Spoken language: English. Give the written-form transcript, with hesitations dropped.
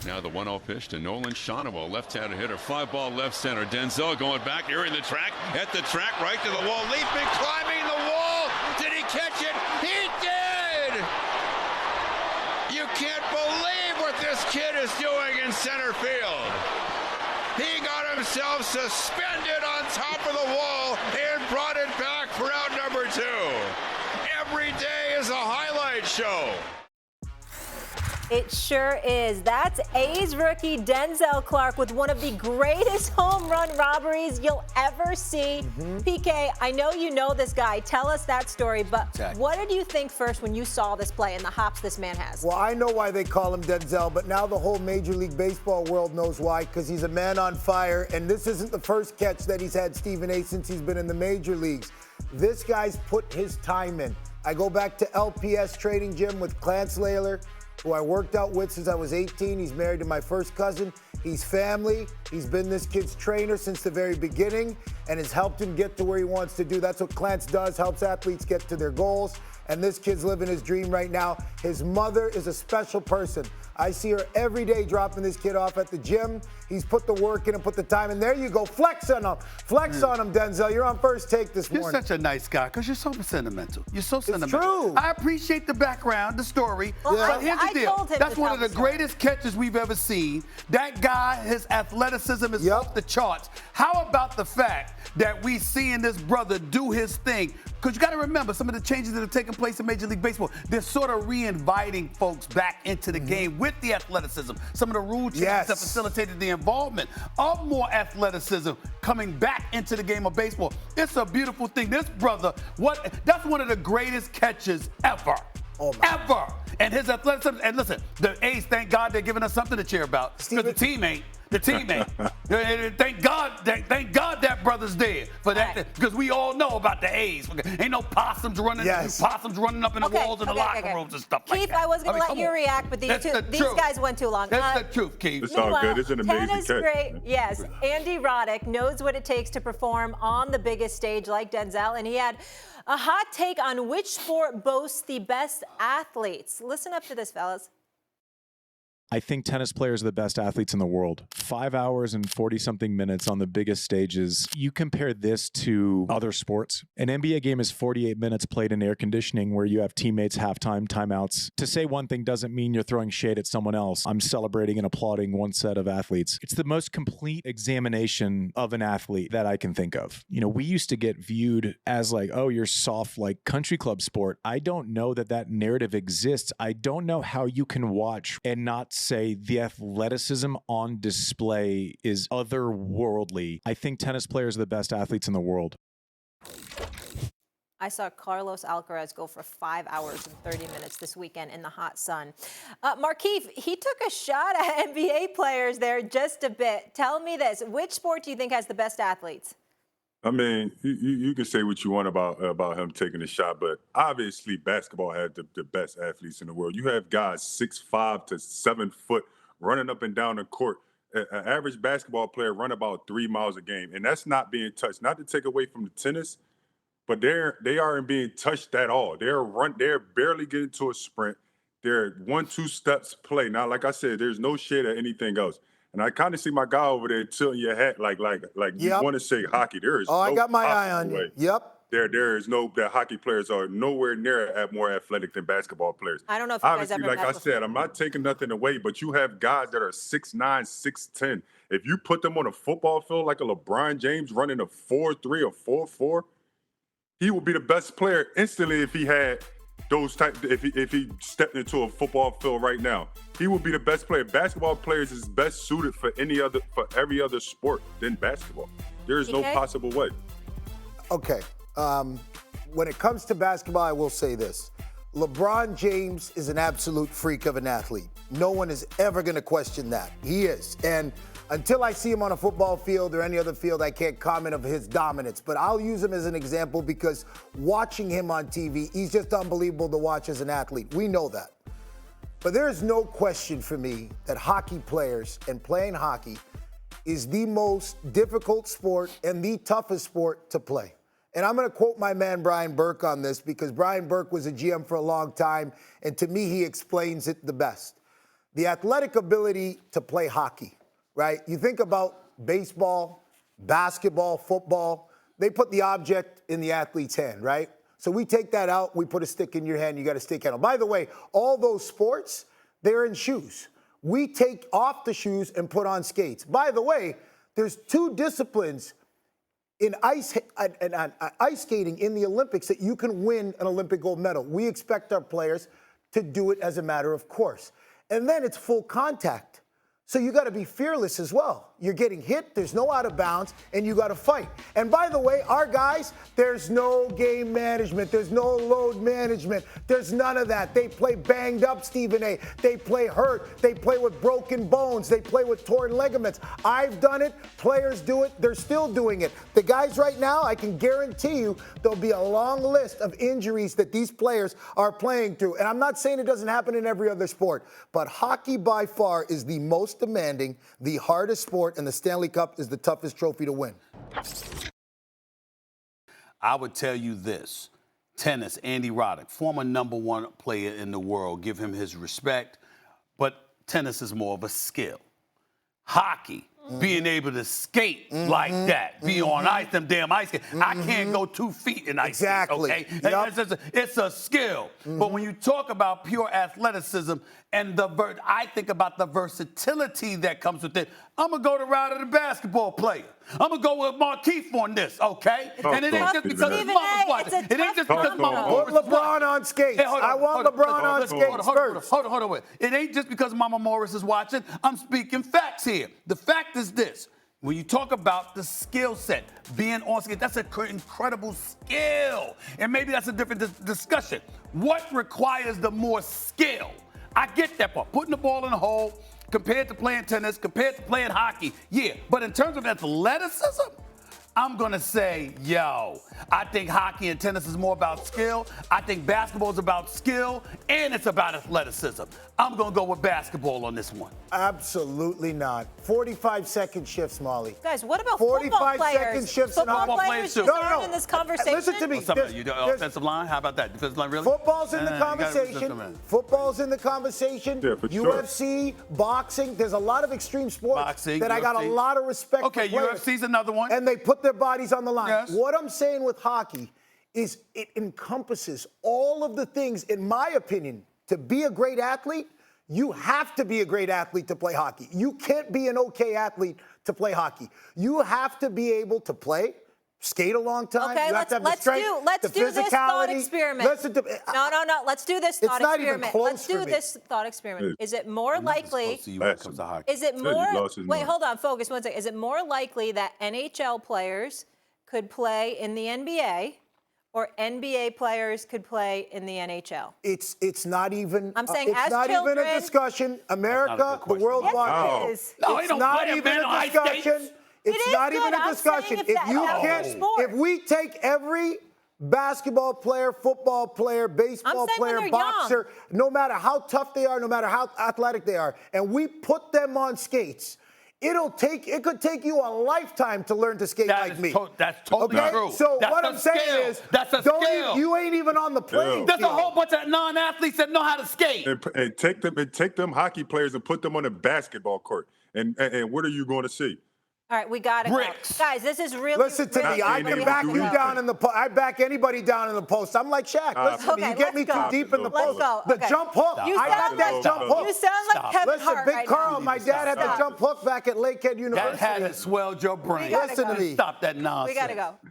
Now the 1-0 pitch to Nolan Shawnewa, left-handed hitter, fly ball left center. Denzel going back, nearing the track, at the track, right to the wall, leaping, climbing the wall. Did he catch it? He did! You can't believe what this kid is doing in center field. He got himself suspended on top of the wall and brought it back for out number 2. Every day is a highlight show. It sure is. That's A's rookie Denzel Clarke with one of the greatest home run robberies you'll ever see. PK, I know you know this guy. Tell us that story, but what did you think first when you saw this play and the hops this man has? Well, I know why they call him Denzel, but now the whole Major League Baseball world knows why, because he's a man on fire, and this isn't the first catch that he's had, Stephen A., since he's been in the major leagues. This guy's put his time in. I go back to LPS Trading Gym with Clarence Layler, who I worked out with since I was 18. He's married to my first cousin. He's family. He's been this kid's trainer since the very beginning and has helped him get to where he wants to do. That's what Clarence does, helps athletes get to their goals. And this kid's living his dream right now. His mother is a special person. I see her every day dropping this kid off at the gym. He's put the work in and put the time in. There you go. Flex on him. Flex on him, Denzel. You're on First Take this morning. You're such a nice guy because you're so sentimental. You're so sentimental. It's true. I appreciate the background, the story. Well, But here's the I deal. told him That's to one tell of the the story. greatest catches we've ever seen. That guy, his athleticism is off the charts. How about the fact that we seeing this brother do his thing? Because you got to remember, some of the changes that have taken place in Major League Baseball, they're sort of re-inviting folks back into the game with the athleticism. Some of the rule changes have facilitated the involvement of more athleticism coming back into the game of baseball. It's a beautiful thing. This brother, that's one of the greatest catches ever. Ever. And his athleticism, and listen, the A's, thank God they're giving us something to cheer about. Because the team ain't. The team ain't. Thank God that brother's dead for that, because we all know about the A's. Ain't no possums running up in the walls in the locker rooms and stuff like that. Keith, I was going to let you react, but these guys went too long. That's the truth, Keith. It's all good. It's an amazing tennis catch. Great. Yes, Andy Roddick knows what it takes to perform on the biggest stage like Denzel, and he had a hot take on which sport boasts the best athletes. Listen up to this, fellas. I think tennis players are the best athletes in the world. 5 hours and 40-something minutes on the biggest stages. You compare this to other sports. An NBA game is 48 minutes played in air conditioning where you have teammates, halftime, timeouts. To say one thing doesn't mean you're throwing shade at someone else. I'm celebrating and applauding one set of athletes. It's the most complete examination of an athlete that I can think of. You know, we used to get viewed as like, oh, you're soft like country club sport. I don't know that narrative exists. I don't know how you can watch and not say the athleticism on display is otherworldly. I think tennis players are the best athletes in the world. I saw Carlos Alcaraz go for 5 hours and 30 minutes this weekend in the hot sun. Markieff, he took a shot at NBA players there just a bit. Tell me this, which sport do you think has the best athletes? I mean, you can say what you want about him taking a shot, but obviously basketball has the best athletes in the world. You have guys 6'5" to 7 foot running up and down the court. An average basketball player run about 3 miles a game, and that's not being touched. Not to take away from the tennis, but they aren't being touched at all. They're barely getting to a sprint. They're 1-2 steps play. Now, like I said, there's no shade at anything else. And I kind of see my guy over there tilting your hat like you want to say hockey. There is I got my eye on you. Yep. There is no that hockey players are nowhere near more athletic than basketball players. I don't know if you guys Obviously, ever like I said, I'm not taking nothing away, but you have guys that are 6'9", 6'10". If you put them on a football field like a LeBron James running a 4.3 or 4.4, he would be the best player instantly if he had those type. If he stepped into a football field right now, he would be the best player. Basketball players is best suited for every other sport than basketball. There is no possible way. Okay. When it comes to basketball, I will say this. LeBron James is an absolute freak of an athlete. No one is ever going to question that. He is. And until I see him on a football field or any other field, I can't comment of his dominance. But I'll use him as an example because watching him on TV, he's just unbelievable to watch as an athlete. We know that. But there is no question for me that hockey players and playing hockey is the most difficult sport and the toughest sport to play. And I'm going to quote my man Brian Burke on this because Brian Burke was a GM for a long time, and to me, he explains it the best. the athletic ability to play hockey, right? You think about baseball, basketball, football, they put the object in the athlete's hand, right? So we take that out, we put a stick in your hand, you got a stick handle. By the way, all those sports, they're in shoes. We take off the shoes and put on skates. By the way, there's 2 disciplines in ice skating in the Olympics that you can win an Olympic gold medal. We expect our players to do it as a matter of course. And then it's full contact. So you got to be fearless as well. You're getting hit, there's no out of bounds, and you got to fight. And by the way, our guys, there's no game management, there's no load management, there's none of that. They play banged up, Stephen A. They play hurt, they play with broken bones, they play with torn ligaments. I've done it, players do it, they're still doing it. The guys right now, I can guarantee you, there'll be a long list of injuries that these players are playing through. And I'm not saying it doesn't happen in every other sport, but hockey by far is the most demanding, the hardest sport, and the Stanley Cup is the toughest trophy to win. I would tell you this. Tennis, Andy Roddick, former #1 player in the world, give him his respect, but tennis is more of a skill. Hockey, being able to skate like that, be on ice, them damn ice skates. I can't go 2 feet in ice skates, okay? Yep. It's a skill. But when you talk about pure athleticism and I think about the versatility that comes with it, I'm going to go the route of the basketball player. I'm going to go with Markieff on this, okay? And it ain't just because his mama's watching. It ain't just because Mama Put LeBron on skates. I want LeBron on skates first. Hold on, wait. It ain't just because Mama Morris is watching. I'm speaking facts here. The fact is this. When you talk about the skill set, being on skate, that's an incredible skill. And maybe that's a different discussion. What requires the more skill? I get that part. Putting the ball in the hole, compared to playing tennis, compared to playing hockey, yeah. But in terms of athleticism, I'm going to say, I think hockey and tennis is more about skill. I think basketball is about skill, and it's about athleticism. I'm going to go with basketball on this one. Absolutely not. 45-second shifts, Molly. Guys, what about football players? 45-second shifts in football hockey. players deserve in this conversation? Listen to me. What's up, you do offensive line? How about that? Defensive line, really? Football's in the conversation. Football's in the conversation. Yeah, for UFC, boxing. There's a lot of extreme sports that I got a lot of respect for. Okay, UFC's another one. And they put their bodies on the line. Yes. What I'm saying with hockey is it encompasses all of the things, in my opinion, to be a great athlete. You have to be a great athlete to play hockey. You can't be an okay athlete to play hockey. You have to be able to play, skate a long time. Okay, you have to have the strength, let's the do this thought physicality. experiment. No. Let's do this thought not even experiment. close Let's do for me. this thought experiment. Is it more likely? Is it more? Wait, hold on, focus 1 second. Is it more likely that NHL players could play in the NBA? Or NBA players could play in the NHL? It's not even. I'm saying it's as not children, even a discussion. America, the world watches. Yes, it is. It's not even a discussion. It's not even a discussion. If we take every basketball player, football player, baseball player, boxer, no matter how tough they are, no matter how athletic they are, and we put them on skates, it could take you a lifetime to learn to skate like me. That's totally true. So what I'm saying is, you ain't even on the playing field. There's a whole bunch of non-athletes that know how to skate. And take them hockey players and put them on a basketball court. And what are you going to see? All right, we got it. Guys, this is really. Listen to me. I can back you down in the post. I back anybody down in the post. I'm like Shaq. Listen to me. You get me too deep in the post. The jump hook. I got that jump hook. You sound like Kevin Hart Big Carl, my dad had the jump hook back at Lakehead University. That hadn't swelled your brain. Listen to me. Stop that nonsense. We got to go.